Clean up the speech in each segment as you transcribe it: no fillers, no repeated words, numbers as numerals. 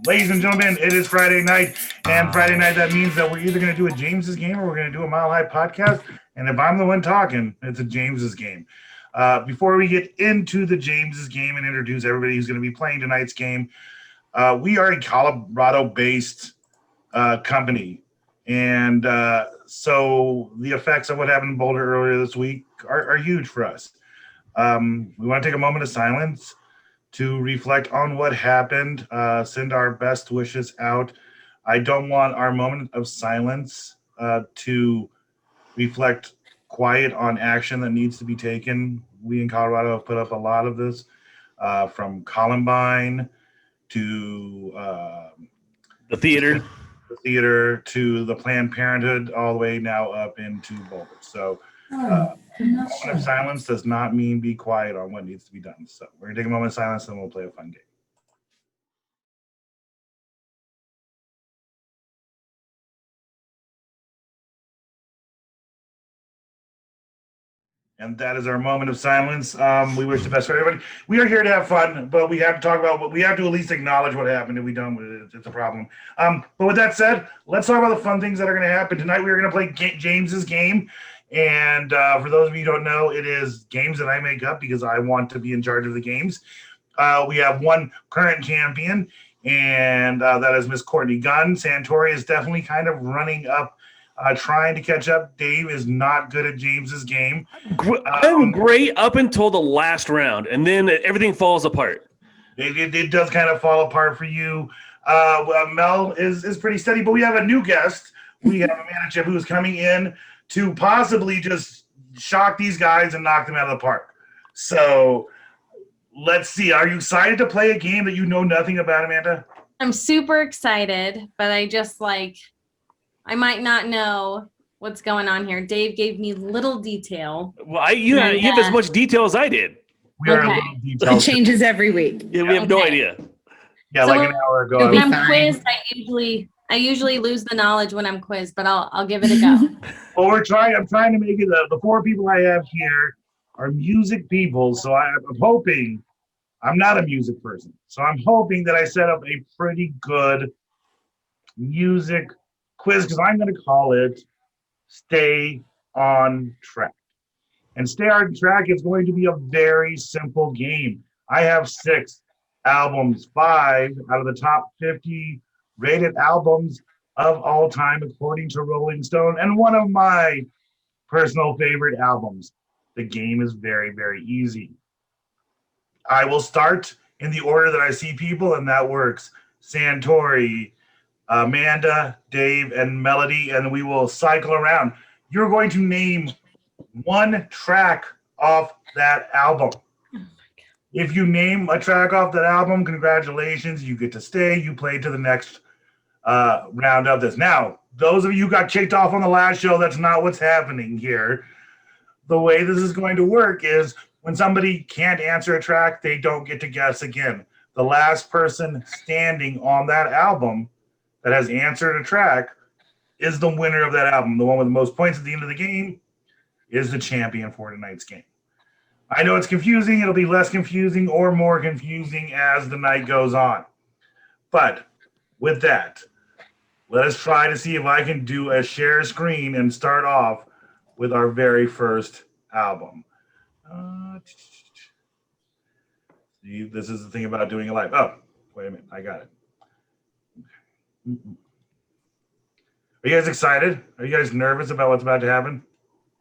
Ladies and gentlemen, it is Friday night, and Friday night, that means that we're either going to do a James's game or we're going to do a Mile High podcast. And if I'm the one talking, it's a James's game. Before we get into the James's game and introduce everybody who's going to be playing tonight's game, we are a Colorado-based company. And so the effects of what happened in Boulder earlier this week are huge for us. We want to take a moment of silence to reflect on what happened, send our best wishes out. I don't want our moment of silence to reflect quiet on action that needs to be taken. We in Colorado have put up a lot of this, from Columbine to the theater to the Planned Parenthood, all the way now up into Boulder. So moment of silence does not mean be quiet on what needs to be done. So we're gonna take a moment of silence and we'll play a fun game. And that is our moment of silence. We wish the best for everybody. We are here to have fun, but we have to talk about we have to at least acknowledge what happened. If we don't, it's a problem. But with that said, let's talk about the fun things that are going to happen tonight. We are going to play James's game. And for those of you who don't know, it is games that I make up because I want to be in charge of the games. We have one current champion, and that is Miss Courtney Gunn. Santore is definitely kind of running up, trying to catch up. Dave is not good at James's game. I'm great up until the last round, and then everything falls apart. It does kind of fall apart for you. Mel is pretty steady, but we have a new guest. We have Amanda Chip, who is coming in to possibly just shock these guys and knock them out of the park. So let's see. Are you excited to play a game that you know nothing about, Amanda? I'm super excited, but I might not know what's going on here. Dave gave me little detail. Well, you have as much detail as I did. We are a little detailed. It changes every week. Yeah, we have no idea. Yeah, so like an hour ago. When I'm quizzed, I usually lose the knowledge when I'm quizzed, but I'll give it a go. Well, I'm trying to make it the four people I have here are music people, so I'm hoping I'm not a music person. So I'm hoping that I set up a pretty good music quiz, because I'm going to call it Stay on Track. And Stay on Track is going to be a very simple game. I have 6 albums, 5 out of the top 50 rated albums of all time, according to Rolling Stone, and one of my personal favorite albums. The game is very, very easy. I will start in the order that I see people, and that works. Santore, Amanda, Dave, and Melody, and we will cycle around. You're going to name one track off that album. If you name a track off that album, congratulations, you get to stay. You play to the next round of this. Now, those of you who got kicked off on the last show, that's not what's happening here. The way this is going to work is when somebody can't answer a track, they don't get to guess again. The last person standing on that album that has answered a track is the winner of that album. The one with the most points at the end of the game is the champion for tonight's game. I know it's confusing. It'll be less confusing or more confusing as the night goes on. But with that, let us try to see if I can do a share screen and start off with our very first album. See, this is the thing about doing it live. Oh, wait a minute. I got it. Are you guys excited? Are you guys nervous about what's about to happen?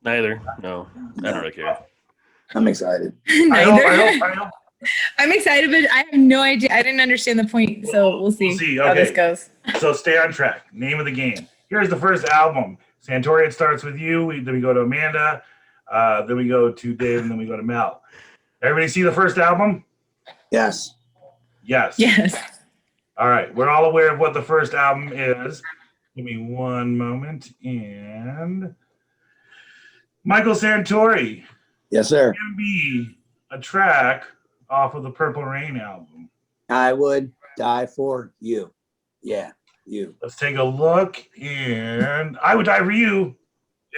Neither. No, I don't really care. I'm excited. Neither. I hope. I'm excited, but I have no idea. I didn't understand the point, so we'll see how this goes. So Stay on Track. Name of the game. Here's the first album. Santore, it starts with you. Then we go to Amanda. Then we go to Dave, and then we go to Mel. Everybody see the first album? Yes. Yes. Yes. All right. We're all aware of what the first album is. Give me one moment. And Michael Santore. Yes, sir. Can be a track off of the Purple Rain album. I would die for you. Yeah. You. Let's take a look. And I Would Die For You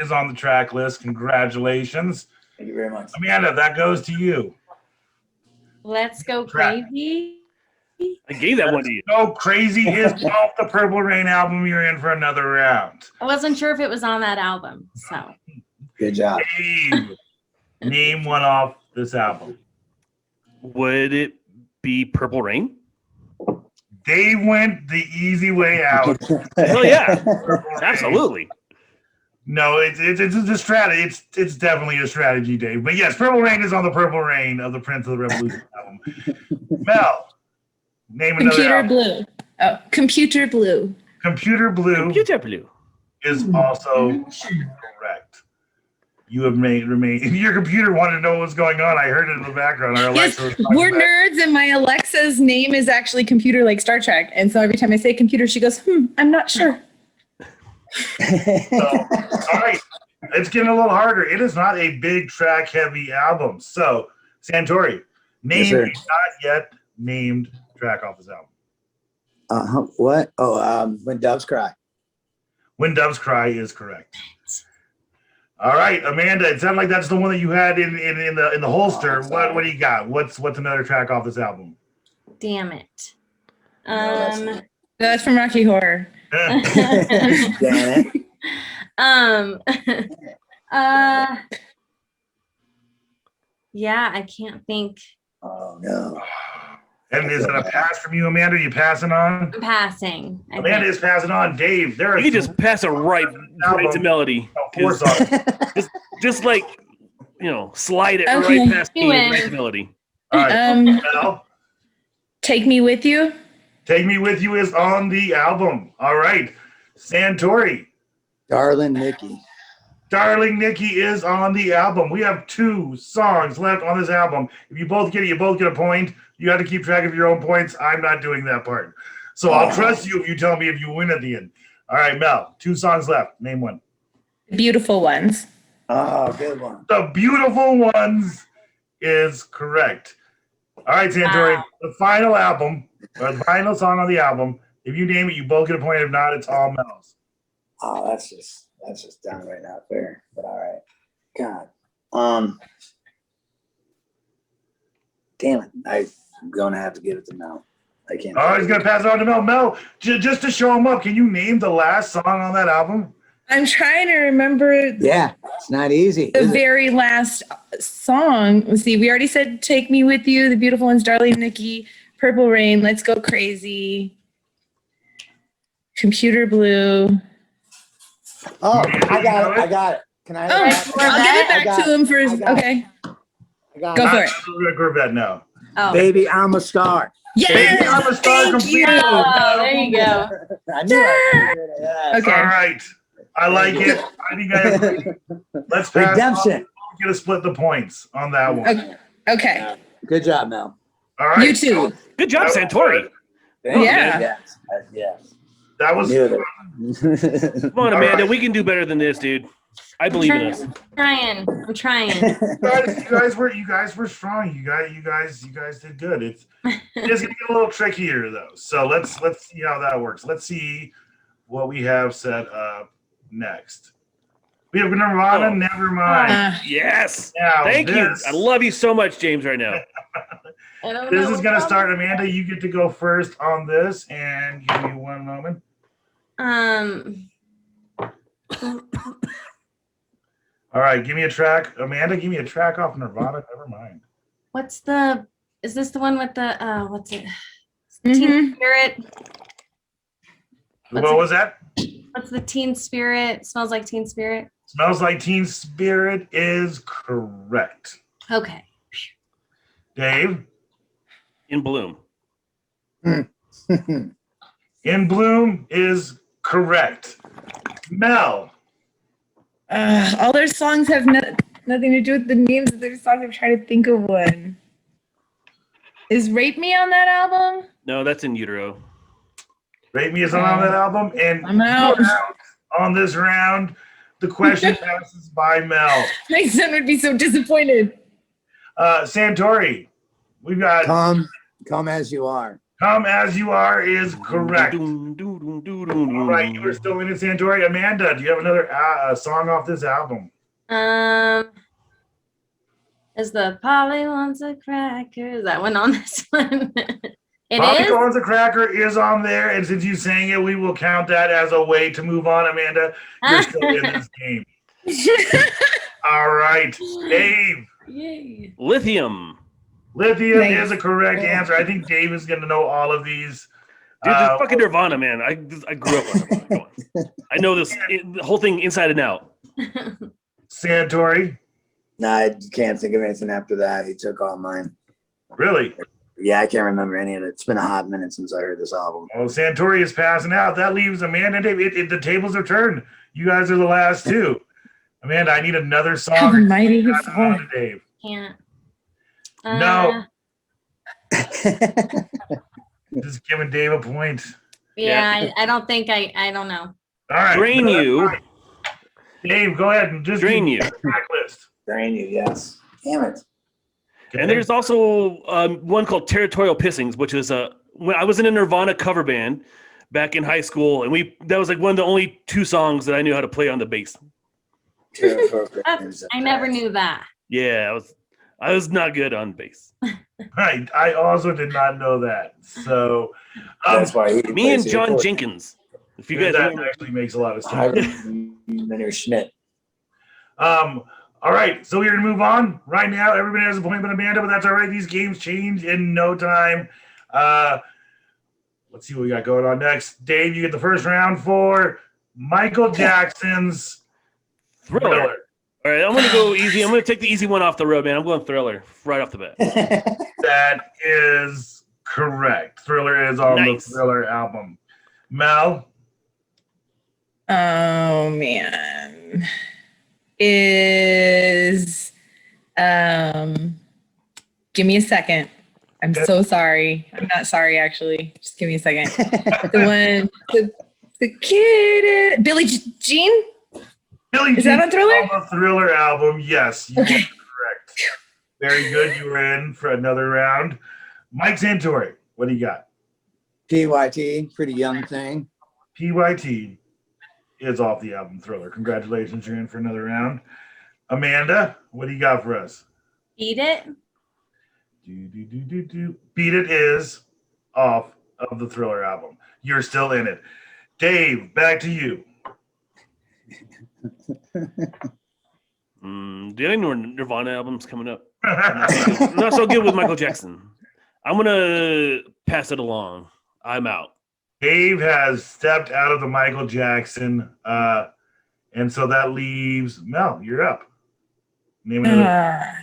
is on the track list. Congratulations. Thank you very much. Amanda, that goes to you. Let's Go Track. Crazy. I gave that one to you. Go Crazy is off the Purple Rain album. You're in for another round. I wasn't sure if it was on that album. So Good job. Dave, name one off this album. Would it be Purple Rain? Dave went the easy way out. Hell yeah. Absolutely. No, it's a strategy. It's definitely a strategy, Dave. But yes, Purple Rain is on the Purple Rain of the Prince of the Revolution album. Mel, name another Computer album. Blue. Oh, Computer Blue. Computer Blue Computer Blue. is also correct. You have remained. Your computer wanted to know what's going on. I heard it in the background. Our Yes, Alexa was talking we're about it. nerds, and my Alexa's name is actually computer, like Star Trek. And so every time I say computer, she goes, I'm not sure. So, all right, it's getting a little harder. It is not a big track heavy album. So, Santore, name Yes, sir. a not yet named track off this album. What? Oh, When Doves Cry. When Doves Cry is correct. All right, Amanda, it sounded like that's the one that you had in the holster. What do you got? What's another track off this album? damn it. That's from Rocky Horror. Damn it. Yeah, I can't think. Oh, no. And is it a pass from you, Amanda? Are you passing on? I'm passing. I Amanda think. is passing on. Dave, there are You can just pass it right to Melody. four songs. Just like, slide it Okay. right past You me win. and right to Melody. All right, Mel, Take Me With You. Take Me With You is on the album. All right, Santore, Darling Nikki. Darling Nikki is on the album. We have 2 songs left on this album. If you both get it, you both get a point. You have to keep track of your own points. I'm not doing that part. So I'll trust you if you tell me if you win at the end. All right, Mel, 2 songs left. Name one. Beautiful Ones. Oh, good one. The Beautiful Ones is correct. All right, Santore, Wow. the final album, or the final song on the album, if you name it, you both get a point. If not, it's all Mel's. Oh, that's just downright not fair. But all right. God. Damn it. I'm gonna have to give it to Mel. I can't. Oh, he's going to pass it on to Mel. Mel, just to show him up, can you name the last song on that album? I'm trying to remember Yeah, it's not easy. the is it? very last song. Let's see. We already said Take Me With You, The Beautiful Ones, Darling Nikki, Purple Rain, Let's Go Crazy, Computer Blue. Oh, I got it. Can I? Oh, I'll give it back to him for his. I got it. Okay. I got Go it. for it. Corvette, no. Oh, Baby, I'm a star. Yes. Baby, I'm a star Thank you. completed. oh, there you go. I knew I could do it. Yes. Okay. All right. I like it. I think I agree. Let's pass Redemption. on. We're going to split the points on that one. Okay. Good job, Mel. All right. You too. Good job, Santori. Thank you. Yeah. Yes. Yes. That was Knew it. Come on, Amanda. We can do better than this, dude. I believe in us. I'm trying. you guys were strong. You guys did good. It's gonna get a little trickier though. So let's see how that works. Let's see what we have set up next. We have Nirvana, Oh. Nevermind. Yes. Now Thank you. this, I love you so much, James, right now. I don't This know is gonna what- start. Amanda, you get to go first on this, and give me one moment. All right, give me a track. Amanda, give me a track off Nirvana. Nevermind. Is this the one with the what's it? Mhm. Teen Spirit. What was that? What's the Teen Spirit? Smells like Teen Spirit. Smells Like Teen Spirit is correct. Okay. Dave, In Bloom. In Bloom is correct. Mel, All their songs have nothing to do with the names of their songs. I'm trying to think of one. Is Rape Me on that album? No, that's In Utero. Rate Me is on that album, and I'm out. you're out on this round. The question passes by Mel. My son would be so disappointed. Santori, we've got Come as you are. Come As You Are is correct. All All right, you are still in it, Santore. Amanda, do you have another song off this album? Is the Polly wants a cracker? Is that one on this one? It Bobby is. Collins, the Cracker is on there, and since you sang it, we will count that as a way to move on, Amanda. You're still in this game. All right, Dave. Yay. Lithium. Lithium Nice. is a correct answer. I think Dave is going to know all of these. Dude, this fucking Nirvana, man. I grew up on Nirvana. Come on. I know this the whole thing inside and out. Santori, No, I can't think of anything after that. He took all mine. really? Yeah, I can't remember any of it. It's been a hot minute since I heard this album. Well, Santori is passing out. That leaves Amanda and Dave. The tables are turned. You guys are the last two. Amanda, I need another Have a song. mighty good Pass it on song. to Dave. Can't. No. Just giving Dave a point. Yeah, I don't think I don't know. All right. Drain You. Dave, go ahead and just Drain You. track list. Drain You, yes. Damn it. And there's also one called Territorial Pissings, which is when I was in a Nirvana cover band back in high school, and that was like one of the only two songs that I knew how to play on the bass. I never knew that. Yeah, I was not good on bass. Right. I also did not know that. So That's why he Me and John Jenkins. If you guys that remember. actually makes a lot of sense. Hiram Schmidt. All right, so we're gonna move on. Right now, everybody has a point but Amanda, but that's all right. These games change in no time. Let's see what we got going on next. Dave, you get the first round for Michael Jackson's Thriller. All right, I'm going to go easy. I'm going to take the easy one off the road, man. I'm going Thriller right off the bat. That is correct. Thriller is on Nice. the Thriller album. Mel, Oh man. Is give me a second. I'm so sorry. I'm not sorry actually. Just give me a second. The kid Billie Jean? Billie Is that Jean on Thriller? on the Thriller album. Yes, you Okay. are correct. Very good. You were in for another round. Mike Santore, what do you got? PYT, Pretty Young Thing. PYT is off the album Thriller. Congratulations, you're in for another round. Amanda, what do you got for us? Beat It. Beat It is off of the Thriller album. You're still in it. Dave, back to you. Do you have any more Nirvana albums coming up? Not so good with Michael Jackson. I'm going to pass it along. I'm out. Dave has stepped out of the Michael Jackson, and so that leaves Mel. You're up. Name another.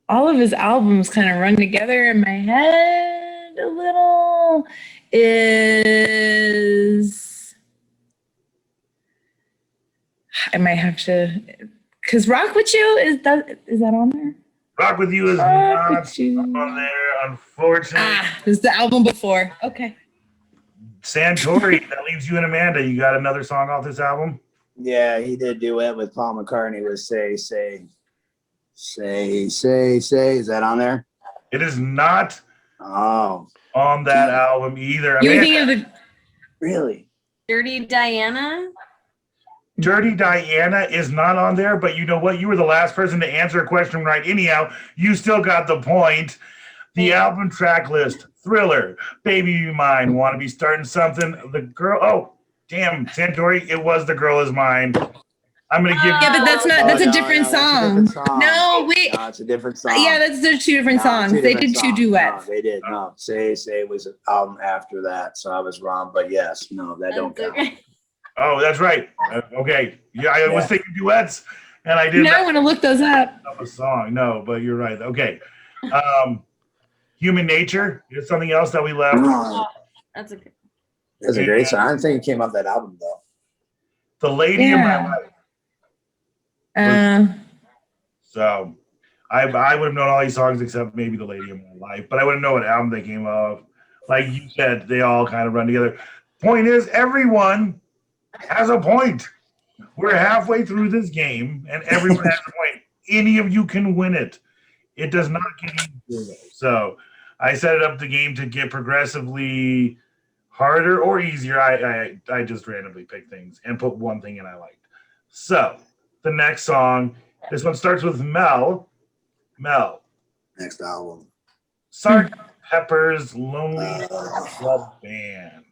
All of his albums kind of run together in my head a little. I might have to, because Rock With You is that on there? Rock With You is Rock not With You. on there, unfortunately. This is the album before. Okay. Santori, that leaves you and Amanda. You got another song off this album? Yeah, he did duet with Paul McCartney with Say. Is that on there? It is not Oh, on that album either. You're Amanda, thinking of the really? Dirty Diana. Dirty Diana is not on there, but you know what? You were the last person to answer a question right anyhow. You still got the point. The album track list, Thriller, Baby Be Mine, Wanna Be Starting Something, The Girl. Oh, damn, Santori, it was The Girl Is Mine. I'm going to give you. Yeah, but that's not. That's Oh, a no, different no, that's a song. different song. No, wait. No, it's a different song. Yeah, they're two different No, songs. two They different did two songs. duets. No, they did. No, Say was an album after that, so I was wrong. But yes, no, that don't That's count. okay. Oh, that's right. Okay. Yeah, I was Yeah. thinking duets, and I didn't Now I want to look those up. have a song. No, but you're right. Okay. Human Nature is something else that we left. No, That's okay. that's a great song. I don't think it came off that album though. The Lady in My Yeah. Life. So I would have known all these songs except maybe The Lady in My Life, but I wouldn't know what album they came off. Like you said, they all kind of run together. Point is, everyone has a point. We're halfway through this game, and everyone has a point. Any of you can win it. It does not get easier, though. So I set it up the game to get progressively harder or easier. I just randomly pick things and put one thing in I liked. So the next song, this one starts with Mel. Mel. Next album. Sgt. Pepper's Lonely Hearts Club Band.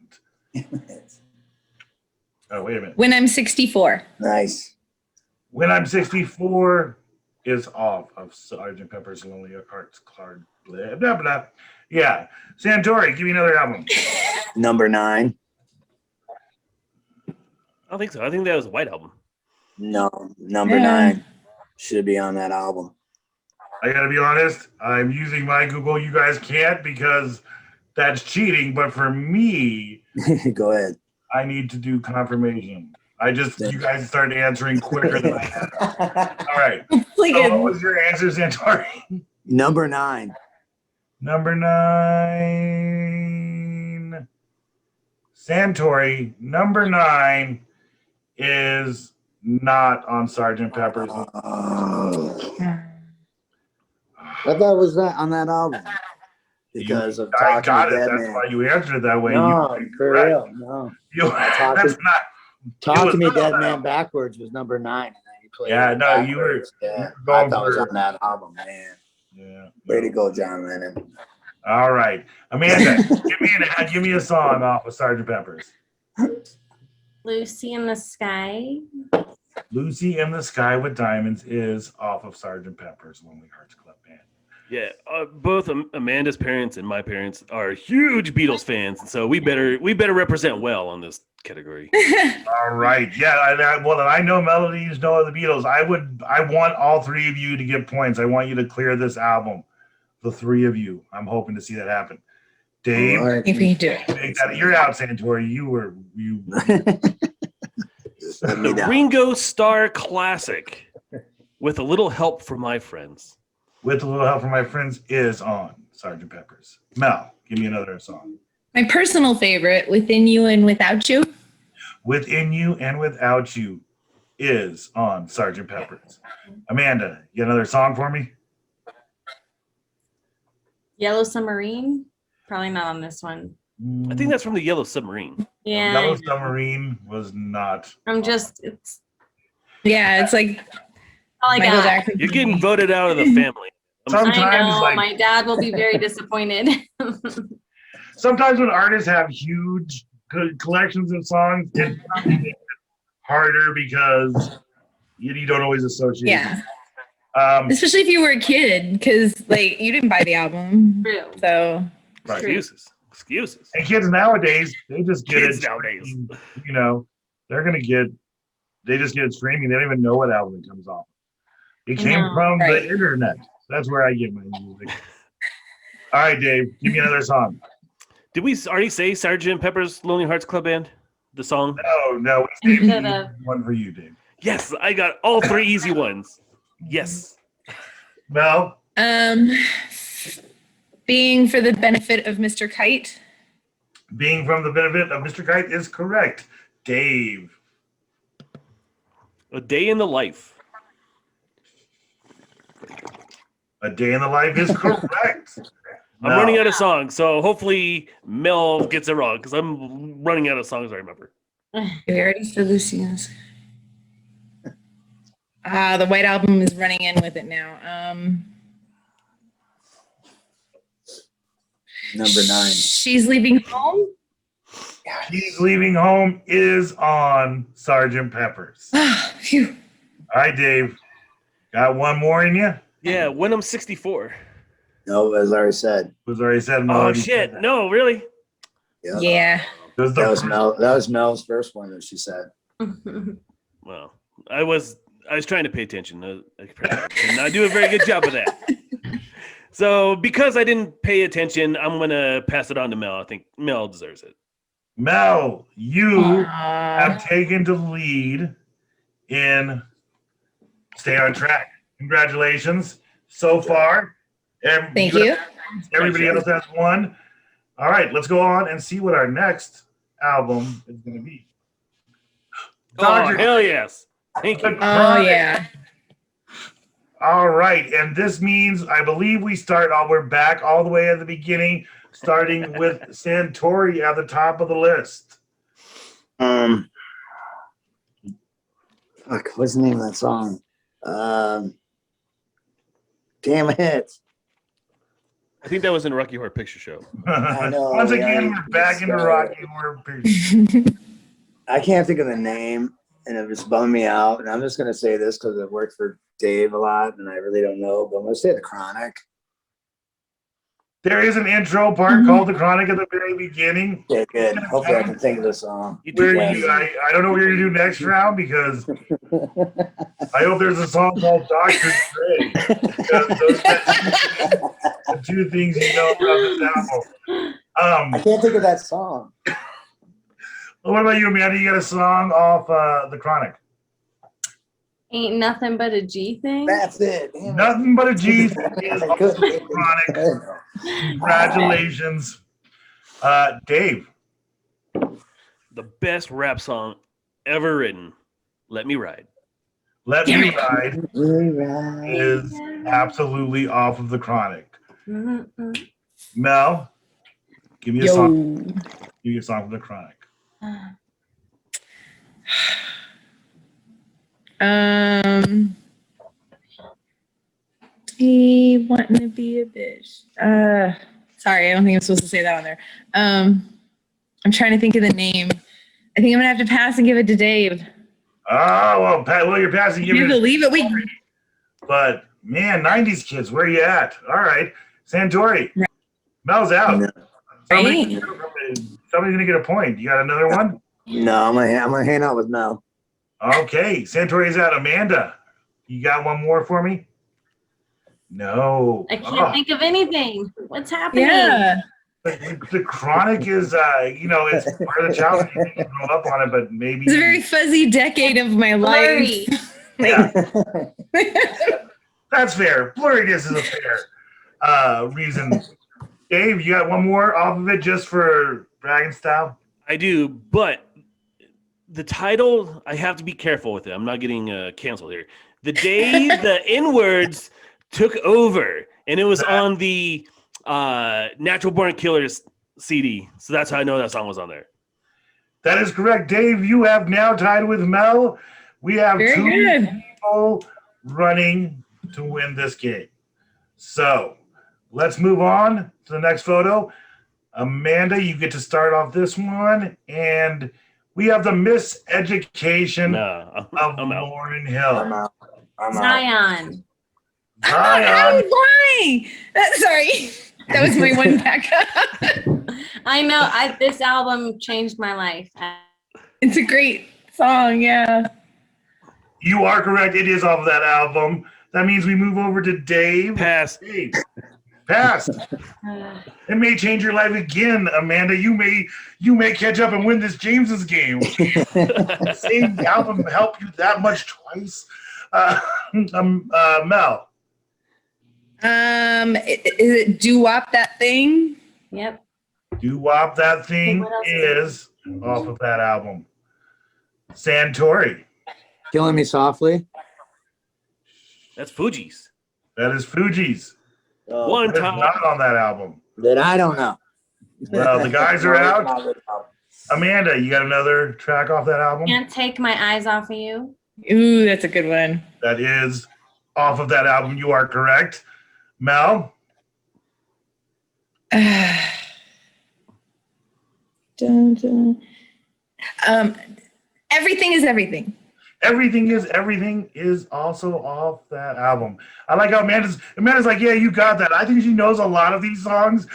Oh, wait a minute. When I'm 64. Nice. When I'm 64 is off of Sgt. Pepper's Lonely Hearts Club. Blah, blah, blah. Yeah. Santore, give me another album. Number 9. I don't think so. I think that was a White Album. No, number 9 should be on that album. I gotta be honest, I'm using my Google. You guys can't because that's cheating. But for me, Go ahead. I need to do confirmation. You guys started answering quicker than I had. All right. Like So what was your answer, Santore? Number 9. Number 9. Santore, number 9 is not on Sgt. Pepper's. I thought it was that on that album because of I Talking got to it. Dead That's Man. why you answered it that way. No, You, for correct. real. No. That's not. Talk to Me was not Dead on Man that. backwards was number 9. And then you played Yeah, it no, you were- backwards. Yeah, you were I going thought it was for- on that album, man. Yeah. Way to go, John Lennon. All right, Amanda, give me a song off of Sgt. Pepper's. Lucy in the Sky. Lucy in the Sky with Diamonds is off of Sgt. Pepper's Lonely Hearts Club Band. Yeah, both Amanda's parents and my parents are huge Beatles fans, and so we better represent well on this category. All right, yeah. I know melodies, know the Beatles. I want all three of you to get points. I want you to clear this album. The three of you. I'm hoping to see that happen. Dave, All right. If we do it. you're out, Santore. You. Just let me The down. Ringo Starr classic, with a little help from my friends. With a little help from my friends is on Sgt. Pepper's. Mel, give me another song. My personal favorite, Within You and Without You. Within You and Without You is on Sgt. Pepper's. Amanda, you got another song for me? Yellow Submarine. Probably not on this one. I think that's from the Yellow Submarine. Yeah. Yellow Submarine was not. It's Yeah, it's like all I Michael got. Jackson. You're getting voted out of the family. Sometimes, I know. like- My dad will be very disappointed. Sometimes when artists have huge good collections of songs, it makes it harder because you don't always associate. Yeah, Um, especially if you were a kid, because like you didn't buy the album, True. so right. Excuses. And kids nowadays, they just get Kids it. nowadays. You know, they just get it streaming. They don't even know what album it comes off. It came No. from Right. the internet. That's where I get my music. All right, Dave, give me another song. Did we already say Sgt. Pepper's Lonely Hearts Club Band? The song? No, it's Should've. one for you, Dave. Yes, I got all three easy ones. Yes. Mel, being for the benefit of Mr. Kite. being from the benefit of Mr. Kite is correct. Dave, A Day in the Life. A Day in the Life is correct. I'm running out of songs, so hopefully Mel gets it wrong because I'm running out of songs I remember. We already said Lucian's. The White Album is running in with it now. Number 9. She's Leaving Home. He's Leaving Home is on Sgt. Pepper's. Phew. All right, Dave. Got one more in you? Yeah, When I'm 64. No, as I already said. Was already said. Oh shit! No, really? Yeah. Was That was Mel's first one that she said. Well, I was trying to pay attention. I did not do a very good job of that. So because I didn't pay attention, I'm gonna pass it on to Mel. I think Mel deserves it. Mel, you have taken the lead in Stay on Track. Congratulations so far. Thank you. Everybody else has one. All right, let's go on and see what our next album is going to be. Oh, hell yes. Thank you. Oh yeah. All right, and this means I believe we're back all the way at the beginning, starting with Santore at the top of the list. Fuck, what's the name of that song? Damn it. I think that was in Rocky Horror Picture Show. I know. Once again, we're back into Rocky Horror Picture. I can't think of the name, and it was bumming me out. And I'm just gonna say this because I've worked for Dave a lot, and I really don't know. But I'm gonna say The Chronic. There is an intro part called The Chronic at the very beginning. Okay, good. Hopefully, I can think of the song. You Where did. I don't know what you're gonna do next round because I hope there's a song called Dr. Dre. Because those are the two things you know about this album. I can't think of that song. Well, what about you, Amanda? You got a song off The Chronic? Ain't nothing but a G thing. That's it. Damn it. Nothing but a G is I off couldn't The think of Chronic. it. Congratulations. Dave. The best rap song ever written. Let Me Ride. Let Me Ride Right. is absolutely off of The Chronic. Mm-mm. Mel, give me a song. Give me a song from The Chronic. He wanting to be a bitch. Sorry, I don't think I'm supposed to say that on there. I'm trying to think of the name. I think I'm gonna have to pass and give it to Dave. Oh, well, well, you're passing. Can you believe it? But man, 90s kids, where you at? All right, Santore. Right. Mel's out. Right. Somebody's gonna get a point. You got another one? No, I'm gonna hang out with Mel. Okay, Santore's out. Amanda, you got one more for me? No. I can't think of anything. What's happening? Yeah. The Chronic is, it's part of the challenge. You can grow up on it, but maybe. It's a very fuzzy decade of my Blurry. life. Yeah, that's fair. Blurriness is a fair reason. Dave, you got one more off of it just for Dragon Style? I do, but the title, I have to be careful with it. I'm not getting canceled here. The day the N-words took over, and it was on the Natural Born Killers CD. So that's how I know that song was on there. That is correct. Dave, you have now tied with Mel. We have Very two good. people running to win this game. So let's move on to the next photo. Amanda, you get to start off this one. And we have the miseducation of I'm out. Lauryn I'm Hill. out. I'm out. Zion. Zion. Why? Sorry. That was my one backup. I know. This album changed my life. It's a great song, yeah. You are correct. It is off of that album. That means we move over to Dave. Pass. Dave. Pass. It may change your life again, Amanda. You may catch up and win this James's game. The same album help you that much twice. Mel. Is it doo-wop that thing? Yep. Doo-wop that thing What else is is off of that album. Santore. Killing Me Softly. That's Fuji's. That is Fuji's. One That is time. not on that album. That I don't know. Well, the guys are out. Amanda, you got another track off that album? Can't take my eyes off of you. Ooh, that's a good one. That is off of that album. You are correct. Mel? Dun, dun. Everything is everything. Everything is also off that album. I like how Amanda's like, yeah, you got that. I think she knows a lot of these songs,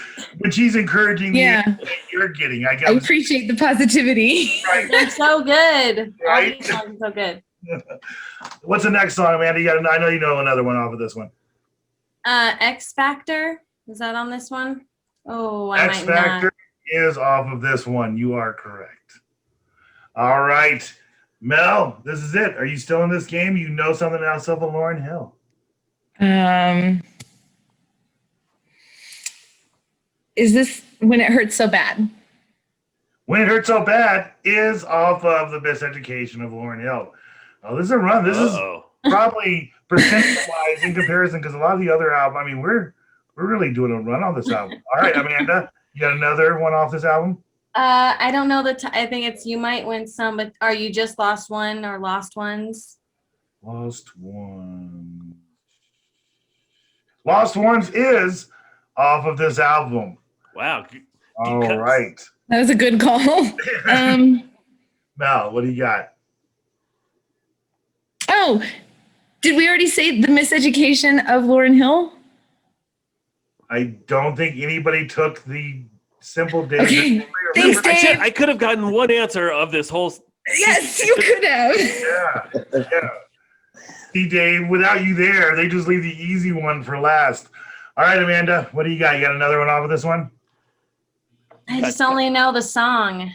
but she's encouraging Yeah. you that you're getting. I I guess. appreciate the positivity. Right. They're so good. All Right. these songs are so good. What's the next song, Amanda? I know you know another one off of this one. X Factor. Is that on this one? Oh, I X might not. Factor is off of this one. You are correct. All right. Mel, this is it. Are you still in this game? You know something else of Lauryn Hill. Is this When It Hurts So Bad? When It Hurts So Bad is off of the Best Education of Lauryn Hill. Oh, this is a run. This is Uh-oh. probably percentage-wise in comparison, because a lot of the other album, I mean, we're really doing a run on this album. All right, Amanda, you got another one off this album? I don't know I think it's You Might Win Some, but are you just Lost One or Lost Ones? Lost One. Lost Ones is off of this album. Wow. All right. That was a good call. Mel, what do you got? Oh, did we already say The Miseducation of Lauryn Hill? I don't think anybody took the simple Dave. Okay. Thanks, Dave. I could have gotten one answer of this whole. Yes, you could have. Yeah. See, Dave, without you there, they just leave the easy one for last. All right, Amanda, what do you got? You got another one off of this one? I just only know the song.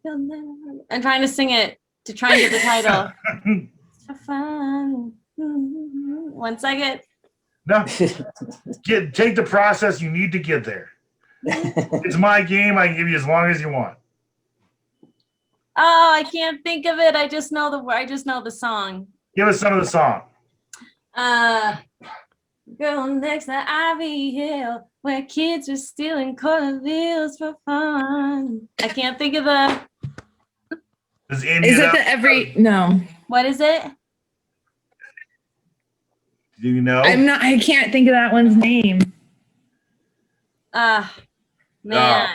I'm trying to sing it to try and get the title. It's for fun. 1 second. No. Take the process. You need to get there. It's my game. I can give you as long as you want. Oh, I can't think of it. I just know the song. Give us some of the song. Girl next to Ivy Hill, where kids were stealing cornfields for fun. I can't think of the. Is it the every? No. What is it? Do you know? I can't think of that one's name. Man.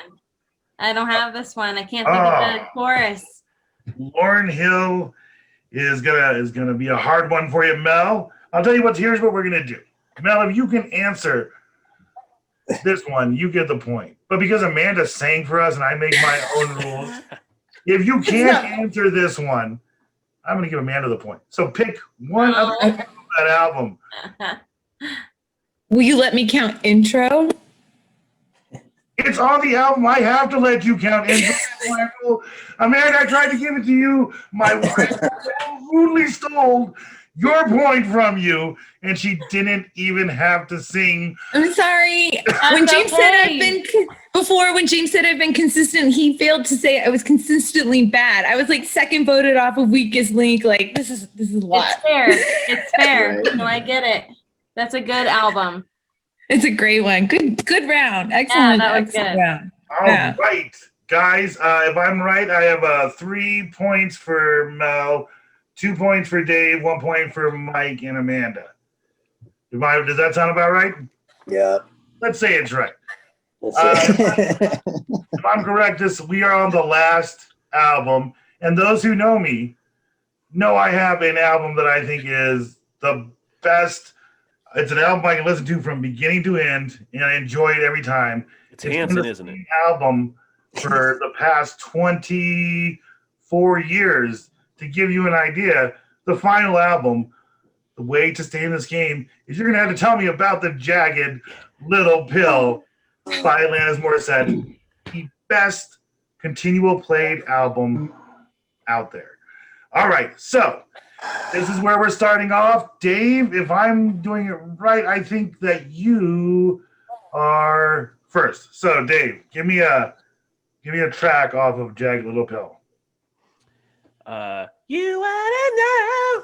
I don't have this one. I can't think of the chorus. Lauryn Hill is gonna be a hard one for you, Mel. I'll tell you what. Here's what we're gonna do, Mel. If you can answer this one, you get the point. But because Amanda sang for us and I make my own rules, if you can't answer this one, I'm gonna give Amanda the point. So pick one other song of that album. Will you let me count intro? It's on the album. I have to let you count. Amanda, I tried to give it to you. My wife rudely stole your point from you, and she didn't even have to sing. I'm sorry. When James said I've been consistent, he failed to say I was consistently bad. I was like second voted off of Weakest Link. Like this is a lot. It's fair. No, I get it. That's a good album. It's a great one. Good round. Excellent. Yeah, that was excellent good. round. All right, guys. If I'm right, I have 3 points for Mel, 2 points for Dave, 1 point for Mike and Amanda. Does that sound about right? Yeah. Let's say it's right. We'll see. If I'm correct, we are on the last album, and those who know me know I have an album that I think is the best. It's an album I can listen to from beginning to end, and I enjoy it every time. It's Hanson, isn't it? Album for the past 24 years. To give you an idea, the final album, the way to stay in this game is you're going to have to tell me about the Jagged Little Pill by Alanis Morissette, the best continual played album out there. All right, so this is where we're starting off. Dave, if I'm doing it right, I think that you are first. So, Dave, give me a track off of Jagged Little Pill. You wanna know.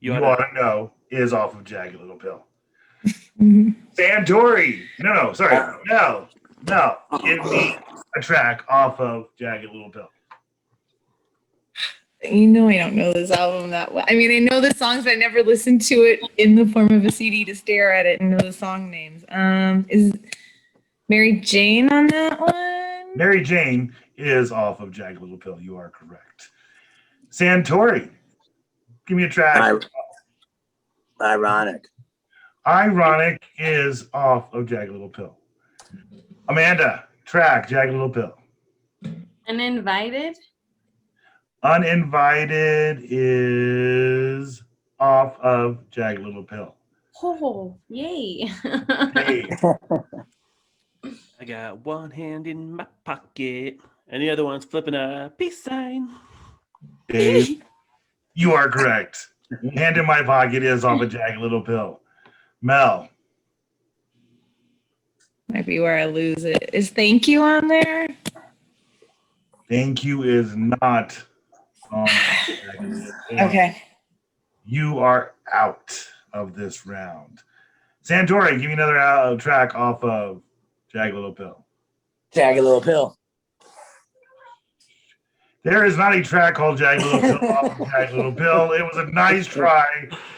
You ought to know is off of Jagged Little Pill. Santore. No, sorry. No. Give me a track off of Jagged Little Pill. You know I don't know this album that well. I mean, I know the songs, but I never listened to it in the form of a CD to stare at it and know the song names. Is Mary Jane on that one? Mary Jane is off of Jagged Little Pill. You are correct. Santore. Give me a track. Ironic. Ironic is off of Jagged Little Pill. Amanda, track Jagged Little Pill. Uninvited? Uninvited is off of Jagged Little Pill. Oh, yay. Hey, I got one hand in my pocket, and the other one's flipping a peace sign. Dave, you are correct. Hand in my pocket is off of Jagged Little Pill. Mel. Might be where I lose it. Is Thank You on there? Thank You is not on Jagged Little Pill. Okay. you are out of this round. Santore, give me another track off of Jagged Little Pill. Jagged Little Pill. There is not a track called Jagged Little Pill off of Jagged Little Pill. It was a nice try.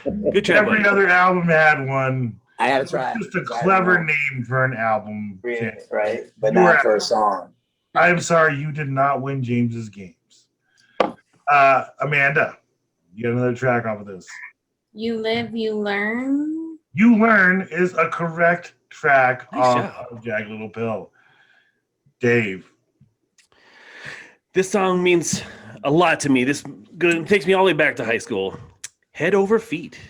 Good try, Every buddy. other album had one. I had to try. Just a clever name for an album. Right, but You were not for a song. I'm sorry, you did not win James's games. Amanda, you got another track off of this. You live, you learn. You Learn is a correct track Nice off job. of Jagged Little Pill. Dave. This song means a lot to me. This takes me all the way back to high school. Head Over Feet.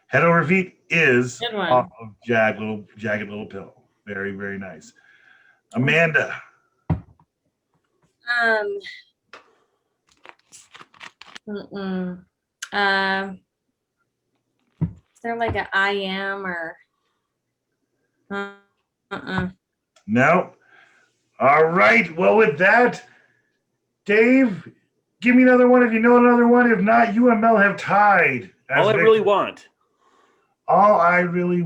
Head Over Feet is Good one. off of Jagged Little Pill. Very, very nice. Amanda. Is there like a I am or No. All right. Well, with that, Dave, give me another one if you know another one. If not, you and Mel have tied. All I really want. All I really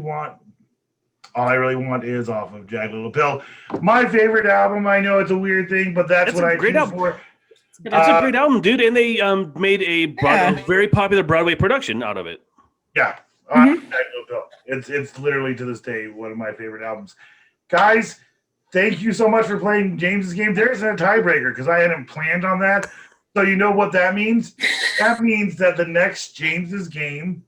want is off of Jagged Little Pill. My favorite album. I know it's a weird thing, but that's what a I great choose album. for. That's a great album, dude. And they made a very popular Broadway production out of it. Yeah. Jagged Little Pill. It's literally to this day one of my favorite albums. Guys, thank you so much for playing James's game. There isn't a tiebreaker because I hadn't planned on that. So you know what that means? That means that the next James's game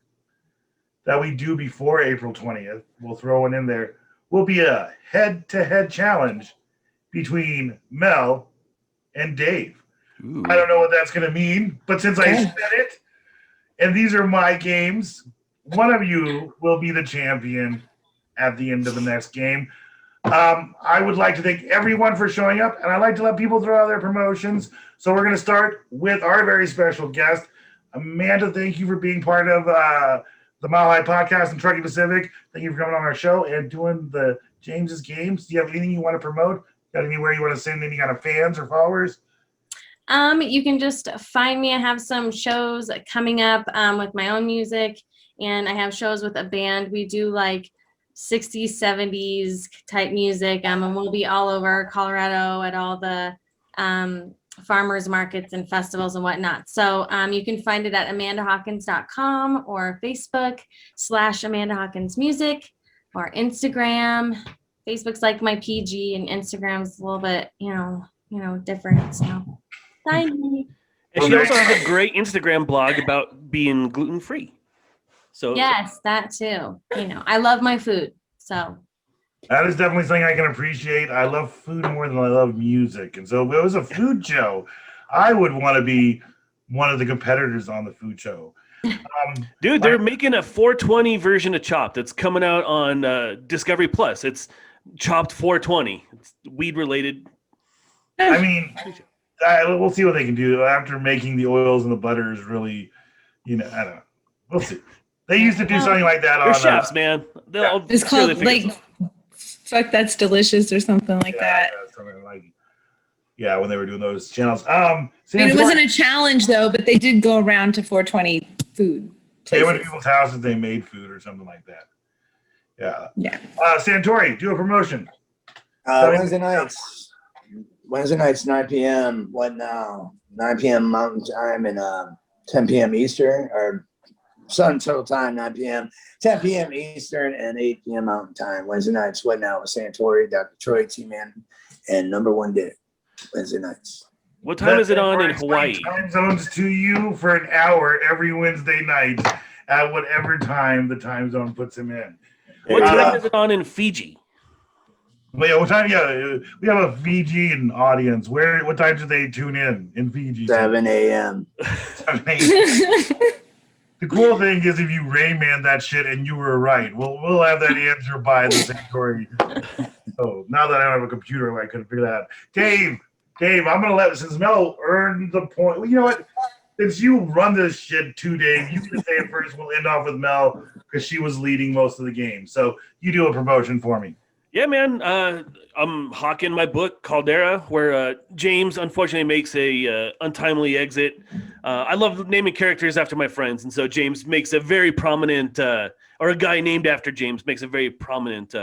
that we do before April 20th, we'll throw one in there, will be a head-to-head challenge between Mel and Dave. Ooh. I don't know what that's going to mean, but since I said it, and these are my games, one of you will be the champion at the end of the next game. I would like to thank everyone for showing up, and I'd like to let people throw out their promotions. So we're going to start with our very special guest. Amanda, thank you for being part of the Mile High Podcast and Truckee Pacific. Thank you for coming on our show and doing the James's games. Do you have anything you want to promote? Got anywhere you want to send any kind of fans or followers? You can just find me. I have some shows coming up with my own music, and I have shows with a band. We do like 60s, 70s type music, and we'll be all over Colorado at all the farmers markets and festivals and whatnot. So you can find it at amandahawkins.com or Facebook/Amanda Hawkins Music or Instagram. Facebook's like my PG and Instagram's a little bit, different. So bye. And she also has a great Instagram blog about being gluten-free. So Yes, that too. I love my food. So That is definitely something I can appreciate. I love food more than I love music. And so if it was a food show, I would want to be one of the competitors on the food show. dude, they're making a 420 version of Chopped that's coming out on Discovery Plus. It's Chopped 420. It's weed related. I mean, we'll see what they can do after making the oils and the butters really, I don't know. We'll see. They used to do something like that They're on chefs, man. It's called like Fuck That's Delicious or something like that. Something like, when they were doing those channels. It wasn't a challenge though, but they did go around to 420 food They went to places. people's houses, they made food or something like that. Yeah. Santore, do a promotion. Wednesday nights, 9 p.m. What now? 9 p.m. Mountain Time and 10 p.m. Eastern, or Central Time, 9 p.m., 10 p.m. Eastern, and 8 p.m. Mountain Time. Wednesday nights, What Now with Santore, Dr. Troy, T-Man, and Number One Dick. Wednesday nights. What time is it on in Explain Hawaii? Time zones to you for an hour every Wednesday night at whatever time the time zone puts him in. What time is it on in Fiji? Well, yeah, what time? Yeah, we have a Fijian audience. What time do they tune in Fiji? 7 a.m. 7 a.m. The cool thing is if you Rayman that shit and you were right, we'll have that answer by the Santore. So now that I don't have a computer, I couldn't figure that out. Dave, I'm gonna since Mel earned the point. Well, you know what? Since you run this shit to Dave, you can say it first. We'll end off with Mel because she was leading most of the game. So you do a promotion for me. Yeah, man. I'm hawking my book Caldera, where James unfortunately makes a untimely exit. I love naming characters after my friends, and so James makes a very prominent, or a guy named after James makes a very prominent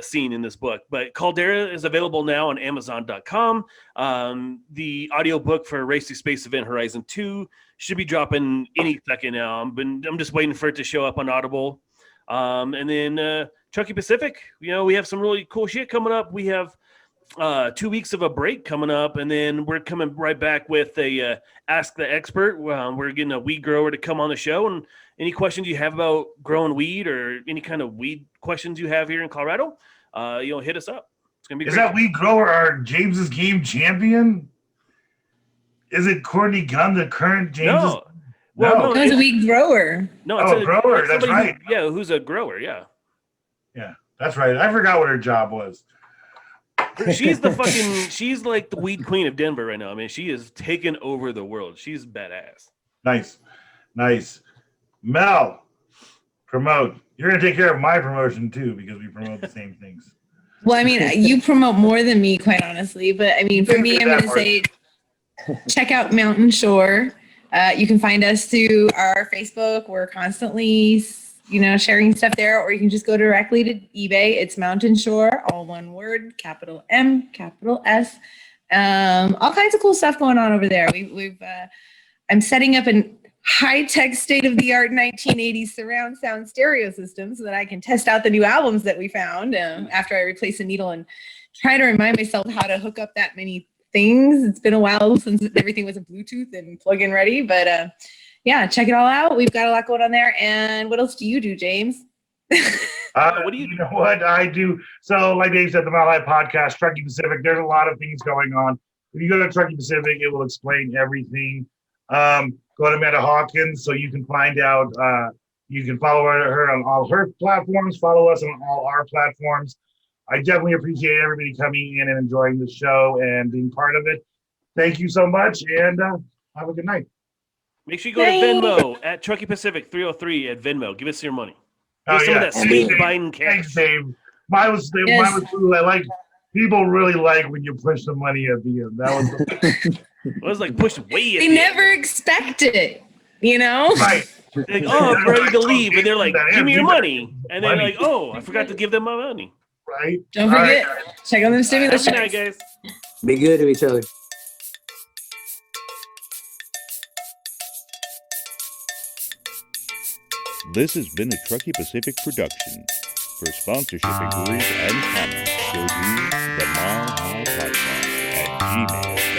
scene in this book. But Caldera is available now on Amazon.com. The audiobook for Race to Space Event Horizon 2 should be dropping any second now. I'm just waiting for it to show up on Audible. And then Truckee Pacific, we have some really cool shit coming up. We have 2 weeks of a break coming up, and then we're coming right back with a Ask the Expert. We're getting a weed grower to come on the show, and any questions you have about growing weed or any kind of weed questions you have here in Colorado, hit us up. It's gonna be Is great. that weed grower our James's game champion? Is it Courtney Gunn, the current James's? No. Well, no, That was a weed grower. No, Oh, grower, that's somebody right. who's a grower, yeah. Yeah, that's right. I forgot what her job was. She's she's like the weed queen of Denver right now. I mean, she is taking over the world. She's badass. Nice. Mel, promote. You're going to take care of my promotion too, because we promote the same things. Well, I mean, you promote more than me, quite honestly. But I mean, for me, I'm going to say, check out Mountain Shore. You can find us through our Facebook. We're constantly, sharing stuff there, or you can just go directly to eBay. It's Mountain Shore, all one word, capital M, capital S. All kinds of cool stuff going on over there. I'm setting up an high-tech, state-of-the-art 1980s surround sound stereo system so that I can test out the new albums that we found after I replace the needle and try to remind myself how to hook up that many things. It's been a while since everything was a Bluetooth and plug-in ready, but yeah, check it all out. We've got a lot going on there. And what else do you do, James? What do you know what I do? So, like Dave said, the Mile High Podcast, Truckee Pacific, there's a lot of things going on. If you go to Truckee Pacific, it will explain everything. Go to Amanda Hawkins so you can find out. You can follow her on all her platforms, follow us on all our platforms. I definitely appreciate everybody coming in and enjoying the show and being part of it. Thank you so much, and have a good night. Make sure you go to Venmo at Truckee Pacific 303 at Venmo. Give us your money. Give some of that sweet Biden cash. Thanks, Dave. Mine was cool. I like people really like when you push the money at the end. That was it was like pushed way. They never expect it, Right. Like, oh, I'm ready to leave, and they're like, "Give me your money," and they're like, "Oh, I forgot to give them my money." Right. Don't forget, check out them stimulus Have a good checks. night, guys. Be good to each other. This has been a Truckee Pacific production. For sponsorship inquiries and comments, go to the Mile High Podcast at gmail.com.